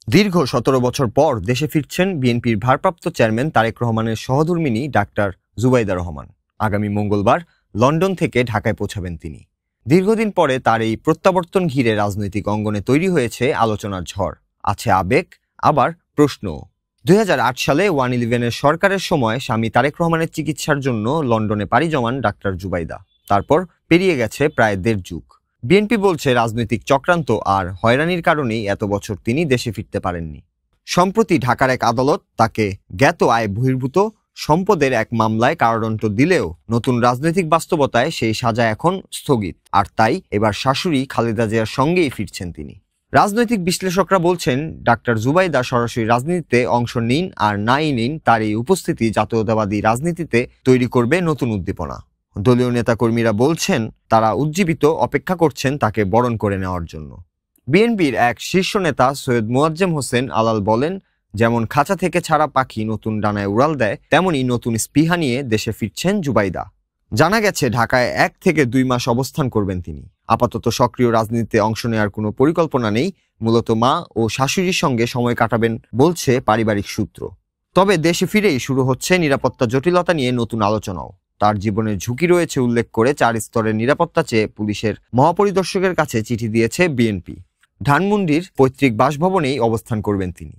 দীর্ঘ ১৭ বছর পর দেশে ফিরছেন বিএনপির ভারপ্রাপ্ত চেয়ারম্যান তারেক রহমানের সহধর্মিণী ডাক্তার জুবাইদা রহমান। আগামী মঙ্গলবার লন্ডন থেকে ঢাকায় পৌঁছাবেন তিনি। দীর্ঘদিন পরে তার এই প্রত্যাবর্তন ঘিরে রাজনৈতিক অঙ্গনে তৈরি হয়েছে আলোচনার ঝড়, আছে আবেগ, আবার প্রশ্ন। ২০০৮ সালে 111-এর সরকারের সময় স্বামী তারেক রহমানের চিকিৎসার জন্য লন্ডনে পাড়ি জমান ডাক্তার জুবাইদা। তারপর পেরিয়ে গেছে প্রায় ১.৫ যুগ। বিএনপি বলছে রাজনৈতিক চক্রান্ত আর হয়রানির কারণেই এত বছর তিনি দেশে ফিরতে পারেননি। সম্প্রতি ঢাকার এক আদালত তাকে জ্ঞাত আয় বহির্ভূত সম্পদের এক মামলায় কারাদণ্ড দিলেও নতুন রাজনৈতিক বাস্তবতায় সেই সাজা এখন স্থগিত, আর তাই এবার শাশুড়ি খালেদা জিয়ার সঙ্গেই ফিরছেন তিনি। রাজনৈতিক বিশ্লেষকরা বলছেন ডাক্তার জুবাইদা সরাসরি রাজনীতিতে অংশ নিন আর নাই নিন, তার এই উপস্থিতি জাতীয়তাবাদী রাজনীতিতে তৈরি করবে নতুন উদ্দীপনা। দলীয় নেতাকর্মীরা বলছেন তারা উজ্জীবিত অপেক্ষা করছেন তাকে বরণ করে নেওয়ার জন্য। বিএনপির এক শীর্ষ নেতা সৈয়দ মোয়াজ্জেম হোসেন আলাল বলেন, যেমন খাঁচা থেকে ছাড়া পাখি নতুন ডানায় উড়াল দেয়, তেমনি নতুন স্পৃহা নিয়ে দেশে ফিরছেন জুবাইদা। জানা গেছে ঢাকায় ১ থেকে ২ মাস অবস্থান করবেন তিনি। আপাতত সক্রিয় রাজনীতিতে অংশ নেওয়ার কোনো পরিকল্পনা নেই, মূলত মা ও শাশুড়ির সঙ্গে সময় কাটাবেন বলছে পারিবারিক সূত্র। তবে দেশে ফিরেই শুরু হচ্ছে নিরাপত্তা জটিলতা নিয়ে নতুন আলোচনাও। তার জীবনের ঝুঁকি রয়েছে উল্লেখ করে ৪ স্তরের নিরাপত্তা চেয়ে পুলিশের মহাপরিদর্শকের কাছে চিঠি দিয়েছে বিএনপি। ধানমন্ডির পৈতৃক বাসভবনেই অবস্থান করবেন তিনি।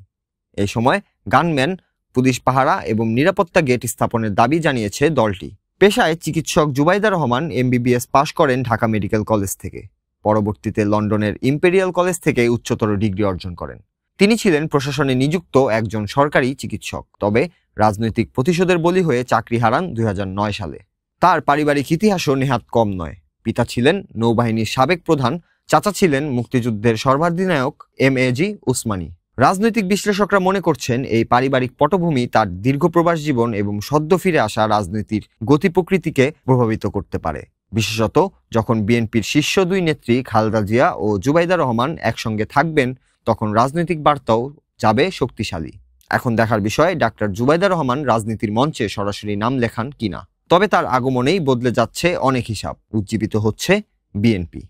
এই সময় গানম্যান, পুলিশ পাহারা এবং নিরাপত্তা গেট স্থাপনের দাবি জানিয়েছে দলটি। পেশায় চিকিৎসক জুবাইদা রহমান MBBS পাশ করেন ঢাকা মেডিকেল কলেজ থেকে। পরবর্তীতে লন্ডনের ইম্পেরিয়াল কলেজ থেকে উচ্চতর ডিগ্রি অর্জন করেন। তিনি ছিলেন প্রশাসনে নিযুক্ত একজন সরকারি চিকিৎসক, তবে রাজনৈতিক প্রতিশোধের বলি হয়ে চাকরি হারান ২০০৯ সালে। তার পারিবারিক ইতিহাসও নেহাত কম নয়। পিতা ছিলেন নৌবাহিনীর সাবেক প্রধান, চাচা ছিলেন মুক্তিযুদ্ধের সর্বাধিনায়ক MAG উসমানী। রাজনৈতিক বিশ্লেষকরা মনে করছেন এই পারিবারিক পটভূমি তার দীর্ঘ প্রবাস জীবন এবং সদ্য ফিরে আসা রাজনীতির গতি প্রকৃতিকে প্রভাবিত করতে পারে, বিশেষত যখন বিএনপির শীর্ষ ২ নেত্রী খালেদা জিয়া ও জুবাইদা রহমান একসঙ্গে থাকবেন, তখন রাজনৈতিক বার্তাও যাবে শক্তিশালী। এখন দেখার বিষয় ডাক্তার জুবাইদা রহমান রাজনীতির মঞ্চে সরাসরি নাম লেখান কিনা। তবে তার আগমনেই বদলে যাচ্ছে অনেক হিসাব, উজ্জীবিত হচ্ছে বিএনপি।